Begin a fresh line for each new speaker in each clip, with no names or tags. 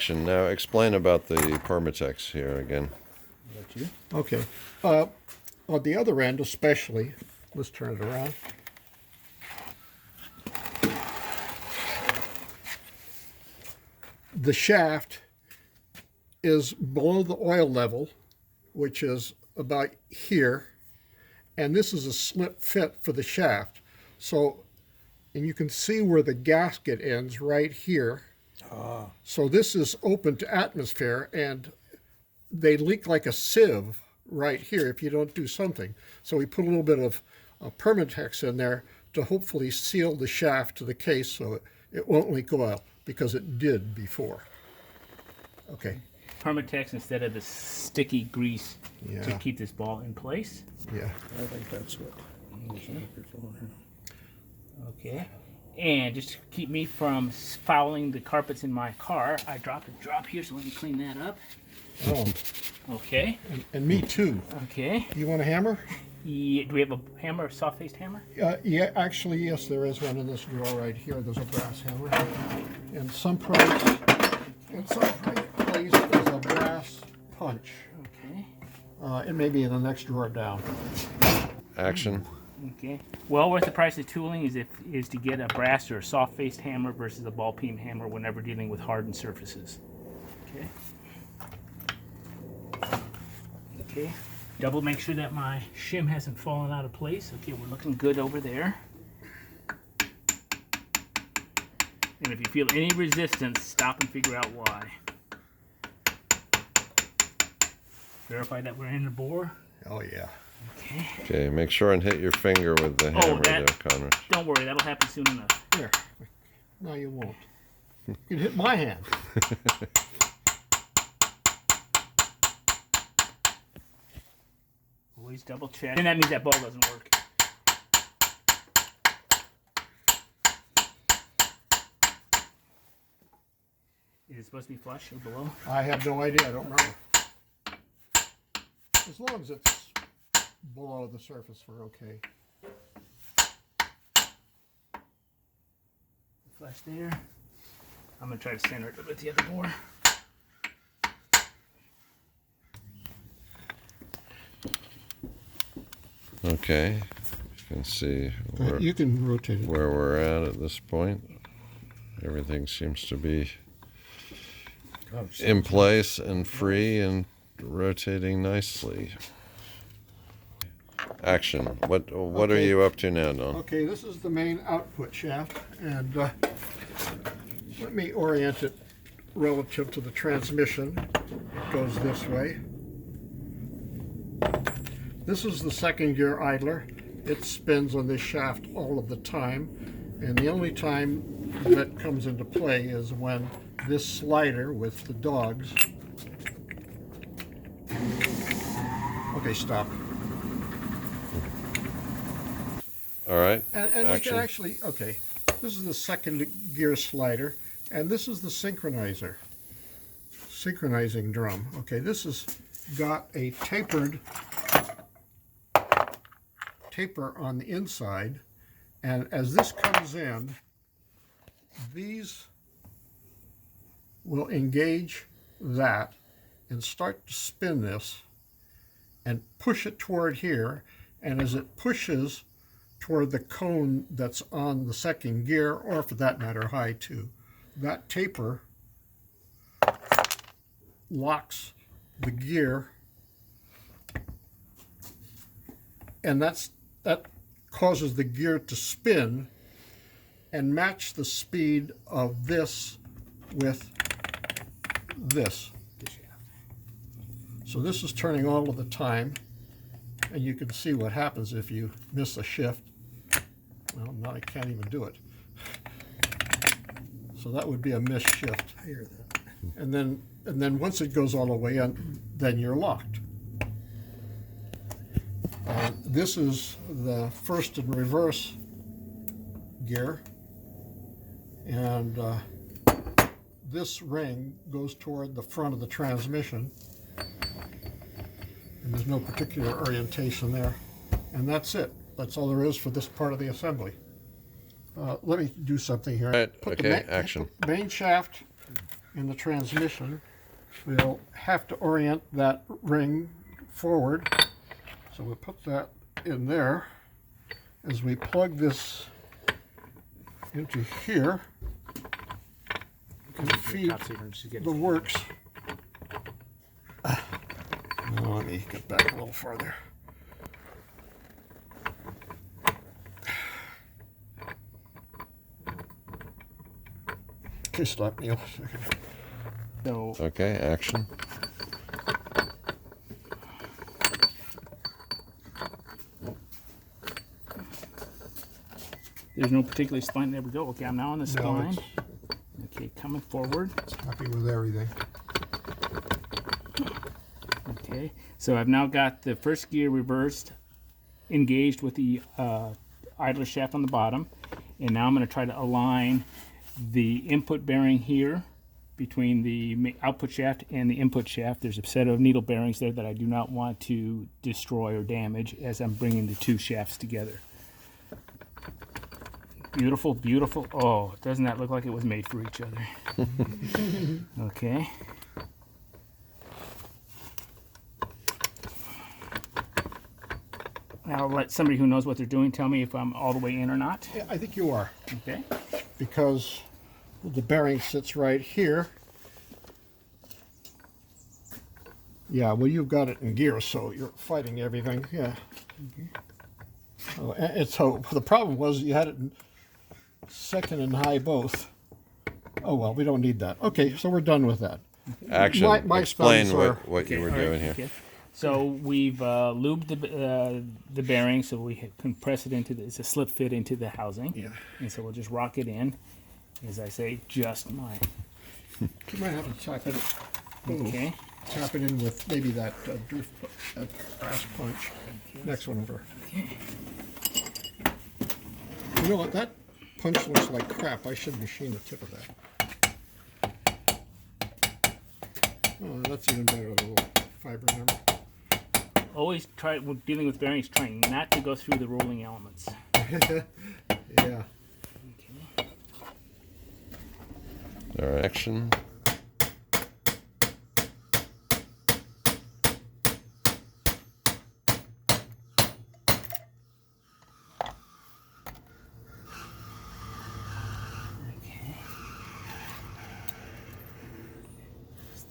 Now explain about the Permatex here again.
Okay. On the other end especially, let's turn it around. The shaft is below the oil level, which is about here, and this is a slip fit for the shaft. So, and you can see where the gasket ends right here. So this is open to atmosphere, and they leak like a sieve right here if you don't do something. So we put a little bit of Permatex in there to hopefully seal the shaft to the case so it won't leak oil, because it did before. Okay.
Permatex instead of the sticky grease to
Yeah.
keep this ball in place.
Yeah.
I think that's what was looking for.
Okay. And just to keep me from fouling the carpets in my car, I dropped a drop here, so let me clean that up.
Oh,
Okay.
and me too.
Okay.
You want a hammer?
Yeah, do we have a hammer, a soft-faced hammer?
Yeah, actually, yes, there is one in this drawer right here. There's a brass hammer. And someplace, in some place, there's a brass punch.
Okay.
It may be in the next drawer down.
Action.
Okay. Well worth the price of tooling is to get a brass or a soft-faced hammer versus a ball peen hammer whenever dealing with hardened surfaces. Okay. Okay. Double make sure that my shim hasn't fallen out of place. Okay, we're looking good over there. And if you feel any resistance, stop and figure out why. Verify that we're in the bore.
Oh, yeah.
Okay.
Okay, make sure and hit your finger with the hammer there, Connor.
Don't worry, that'll happen soon enough.
There. No, you won't. You can hit my hand.
Always double check. And that means that ball doesn't work. Is it supposed to be flush or below?
I have no idea. I don't remember. As long as it's below the surface, we're okay.
Flush there. I'm going to try to center it with the other bore.
Okay, you can see
You can rotate it.
where we're at this point. Everything seems to be in place and free and rotating nicely. Action. What are
Okay.
you up to now, Don?
Okay, this is the main output shaft, and let me orient it relative to the transmission. It goes this way. This is the second gear idler. It spins on this shaft all of the time, and the only time that comes into play is when this slider with the dogs. Okay, stop.
All right.
And we
Action.
can actually, okay, this is the second gear slider, and this is the synchronizing drum. Okay, this has got a taper on the inside, and as this comes in, these will engage that and start to spin this and push it toward here, and as it pushes toward the cone that's on the second gear, or for that matter, high two, that taper locks the gear, and that causes the gear to spin and match the speed of this with this. So this is turning all of the time, and you can see what happens if you miss a shift. Well, now I can't even do it. So that would be a missed shift.
I hear that.
And then once it goes all the way in, then you're locked. This is the first and reverse gear, and this ring goes toward the front of the transmission, and there's no particular orientation there, and that's it. That's all there is for this part of the assembly. Let me do something here.
Right,
Put
okay, action.
Main shaft in the transmission, we'll have to orient that ring forward. So we'll put that in there. As we plug this into here, and feed the works. Now let me get back a little farther. Okay, stop, Neil.
So
Okay, action.
there's no particular spline. There we go. Okay, I'm now on the
No,
spline. Okay, coming forward.
it's happy with everything.
Okay, so I've now got the first gear reversed, engaged with the idler shaft on the bottom, and now I'm going to try to align the input bearing here between the output shaft and the input shaft. There's a set of needle bearings there that I do not want to destroy or damage as I'm bringing the two shafts together. Beautiful, beautiful. Oh, doesn't that look like it was made for each other? Okay. Now I'll let somebody who knows what they're doing tell me if I'm all the way in or not.
Yeah, I think you are,
Okay.
because the bearing sits right here. Yeah, well, you've got it in gear, so you're fighting everything. Yeah. Oh, and so the problem was you had it in second and high both. Oh well, we don't need that. Okay, so we're done with that.
Action.
My
Explain
spells are-
what you were
All right,
doing here.
okay. So we've lubed the bearing, so we can press it into it's a slip fit into the housing.
Yeah.
And so we'll just rock it in. As I say, just mine.
You might have to tap it.
Okay.
Tap it in with maybe that brass punch. Next one over. You know what? That punch looks like crap. I should machine the tip of that. Oh, that's even better with a little fiber number.
Always try, when dealing with bearings, trying not to go through the rolling elements.
Yeah.
Okay.
All right, action.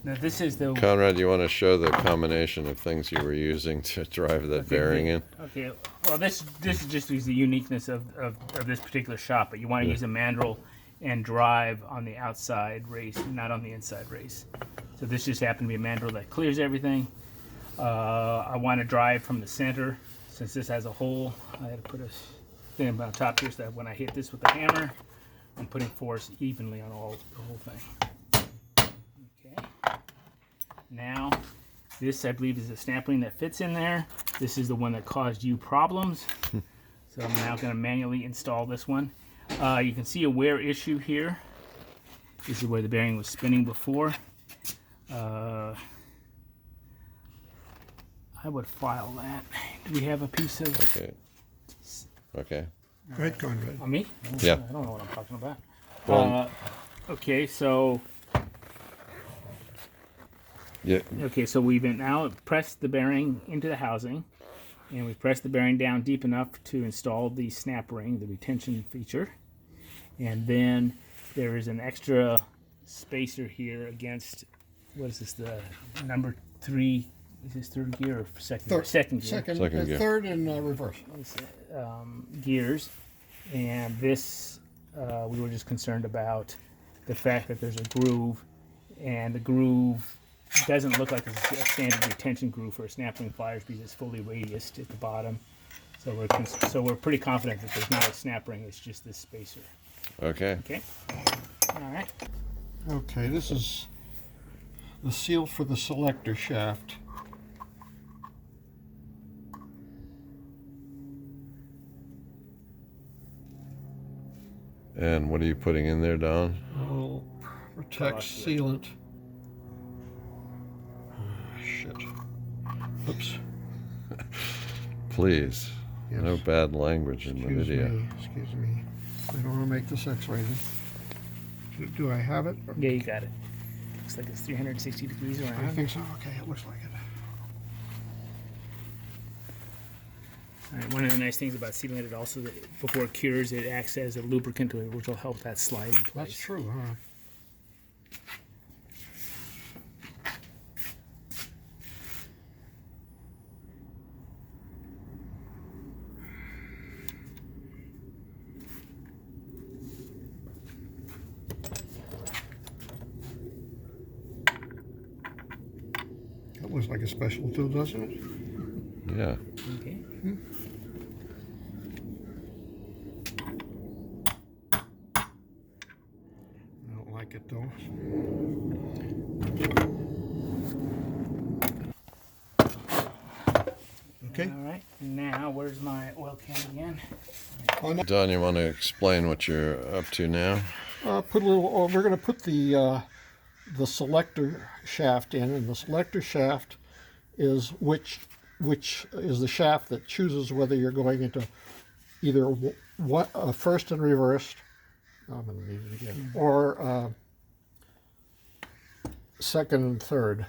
Now this is the
Conrad, you want to show the combination of things you were using to drive that bearing in?
okay. Well, this is just the uniqueness of this particular shop. But you want to use a mandrel and drive on the outside race, not on the inside race. So this just happened to be a mandrel that clears everything. I want to drive from the center. Since this has a hole, I had to put a thing on top here so that when I hit this with the hammer, I'm putting force evenly on the whole thing. Okay. Now, this I believe is a snap ring that fits in there. This is the one that caused you problems. So I'm now going to manually install this one. You can see a wear issue here. This is where the bearing was spinning before. I would file that. Do we have a piece of...
Okay. Okay.
Go ahead, Conrad.
On me?
Yeah.
I don't know what I'm talking about.
Well-
Okay, so...
Yeah.
Okay, so we've now pressed the bearing into the housing, and we've pressed the bearing down deep enough to install the snap ring, the retention feature. And then there is an extra spacer here against, what is this, the number 3, is this third gear or second gear? Second gear.
Second gear.
Third and reverse.
Gears. And this, we were just concerned about the fact that there's a groove, and the groove doesn't look like a standard retention groove for a snap ring pliers because it's fully radiused at the bottom. So we're pretty confident that there's not a snap ring. It's just this spacer.
Okay.
Okay. All right.
Okay, this is the seal for the selector shaft.
And what are you putting in there, Don?
Oh, protect sealant. Shit. Oops.
Please.
Yes.
No bad language in the video.
Excuse me. I don't want to make this X-rated. Do I have it?
Yeah, you got it. Looks like it's 360 degrees
I
around.
think so. Okay, it looks like it.
All right, one of the nice things about sealing it also, that before it cures, it acts as a lubricant to it, which will help that slide in place.
That's true, huh? That looks like a special tool, doesn't it?
Yeah.
Okay.
I don't like it though. Okay.
All right. And now, where's my oil can again?
Don, you want to explain what you're up to now?
Put a little. Oh, we're going to put the selector shaft in, and the selector shaft is which is the shaft that chooses whether you're going into either first and reversed. I'm going to need it again, or second and third.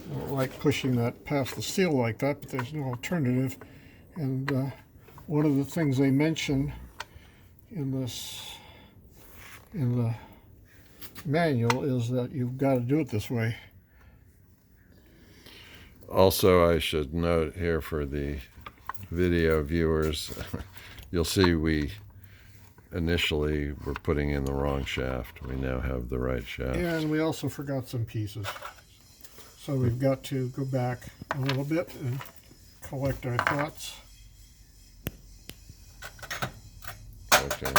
I don't like pushing that past the seal like that, but there's no alternative. And one of the things they mention in the manual is that you've got to do it this way.
Also, I should note here for the video viewers, you'll see we initially were putting in the wrong shaft. We now have the right shaft.
And we also forgot some pieces. So we've got to go back a little bit and collect our thoughts.
Okay.